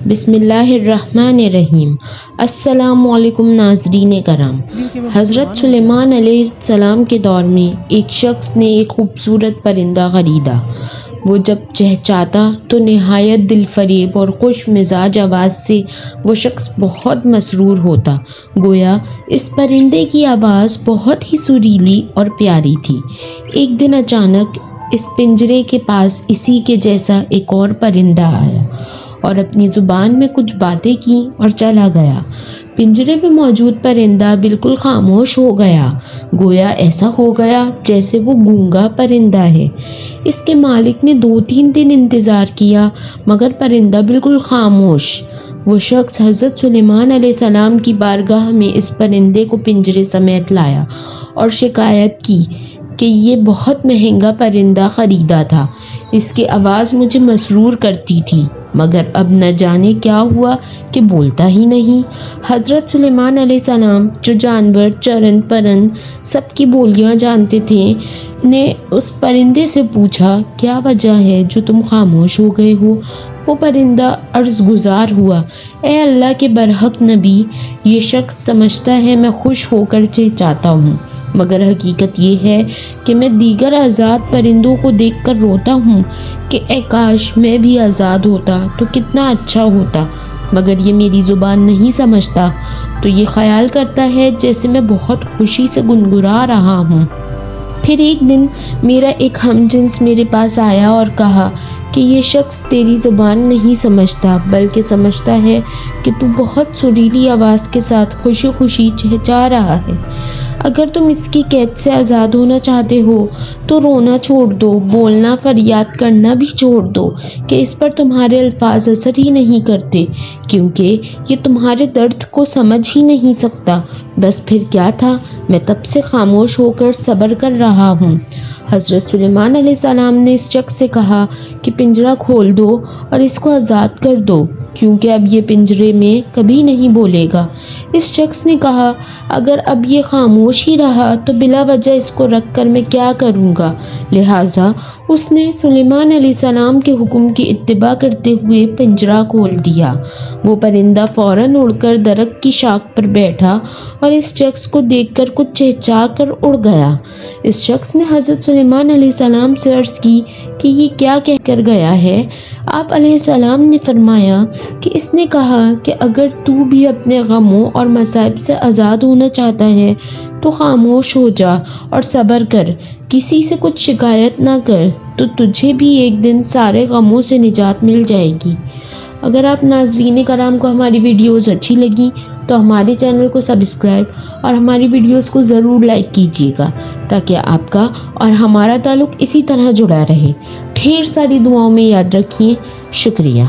بسم اللہ الرحمن الرحیم۔ السلام علیکم ناظرین کرام۔ حضرت سلیمان علیہ السلام کے دور میں ایک شخص نے ایک خوبصورت پرندہ خریدا۔ وہ جب چہچاتا تو نہایت دل فریب اور خوش مزاج آواز سے وہ شخص بہت مسرور ہوتا، گویا اس پرندے کی آواز بہت ہی سریلی اور پیاری تھی۔ ایک دن اچانک اس پنجرے کے پاس اسی کے جیسا ایک اور پرندہ آیا اور اپنی زبان میں کچھ باتیں کی اور چلا گیا۔ پنجرے میں موجود پرندہ بالکل خاموش ہو گیا، گویا ایسا ہو گیا جیسے وہ گونگا پرندہ ہے۔ اس کے مالک نے 2-3 دن انتظار کیا مگر پرندہ بالکل خاموش۔ وہ شخص حضرت سلیمان علیہ السلام کی بارگاہ میں اس پرندے کو پنجرے سمیت لایا اور شکایت کی کہ یہ بہت مہنگا پرندہ خریدا تھا، اس کی آواز مجھے مسرور کرتی تھی مگر اب نہ جانے کیا ہوا کہ بولتا ہی نہیں۔ حضرت سلیمان علیہ السلام جو جانور، چرند پرند سب کی بولیاں جانتے تھے، نے اس پرندے سے پوچھا کیا وجہ ہے جو تم خاموش ہو گئے ہو؟ وہ پرندہ عرض گزار ہوا، اے اللہ کے برحق نبی، یہ شخص سمجھتا ہے میں خوش ہو کر چہچاتا ہوں مگر حقیقت یہ ہے کہ میں دیگر آزاد پرندوں کو دیکھ کر روتا ہوں کہ اے کاش میں بھی آزاد ہوتا تو کتنا اچھا ہوتا، مگر یہ میری زبان نہیں سمجھتا تو یہ خیال کرتا ہے جیسے میں بہت خوشی سے گنگنا رہا ہوں۔ پھر ایک دن میرا ایک ہم جنس میرے پاس آیا اور کہا کہ یہ شخص تیری زبان نہیں سمجھتا بلکہ سمجھتا ہے کہ تو بہت سریلی آواز کے ساتھ خوشی خوشی چہچا رہا ہے۔ اگر تم اس کی قید سے آزاد ہونا چاہتے ہو تو رونا چھوڑ دو، بولنا فریاد کرنا بھی چھوڑ دو کہ اس پر تمہارے الفاظ اثر ہی نہیں کرتے کیونکہ یہ تمہارے درد کو سمجھ ہی نہیں سکتا۔ بس پھر کیا تھا، میں تب سے خاموش ہو کر صبر کر رہا ہوں۔ حضرت سلیمان علیہ السلام نے اس شخص سے کہا کہ پنجرہ کھول دو اور اس کو آزاد کر دو کیونکہ اب یہ پنجرے میں کبھی نہیں بولے گا۔ اس شخص نے کہا اگر اب یہ خاموش ہی رہا تو بلا وجہ اس کو رکھ کر میں کیا کروں گا، لہٰذا اس نے سلیمان علیہ السلام کے حکم کی اتباع کرتے ہوئے پنجرہ کھول دیا۔ وہ پرندہ فوراً اڑ کر درخت کی شاخ پر بیٹھا اور اس شخص کو دیکھ کر کچھ چہچا کر اڑ گیا۔ اس شخص نے حضرت سلیمان علیہ السلام سے عرض کی کہ یہ کیا کہہ کر گیا ہے؟ آپ علیہ السلام نے فرمایا کہ اس نے کہا کہ اگر تو بھی اپنے غموں اور مصائب سے آزاد ہونا چاہتا ہے تو خاموش ہو جا اور صبر کر، کسی سے کچھ شکایت نہ کر تو تجھے بھی ایک دن سارے غموں سے نجات مل جائے گی۔ اگر آپ ناظرین کرام کو ہماری ویڈیوز اچھی لگیں تو ہمارے چینل کو سبسکرائب اور ہماری ویڈیوز کو ضرور لائک کیجیے گا تاکہ آپ کا اور ہمارا تعلق اسی طرح جڑا رہے۔ ڈھیر ساری دعاؤں میں یاد رکھیے۔ شکریہ۔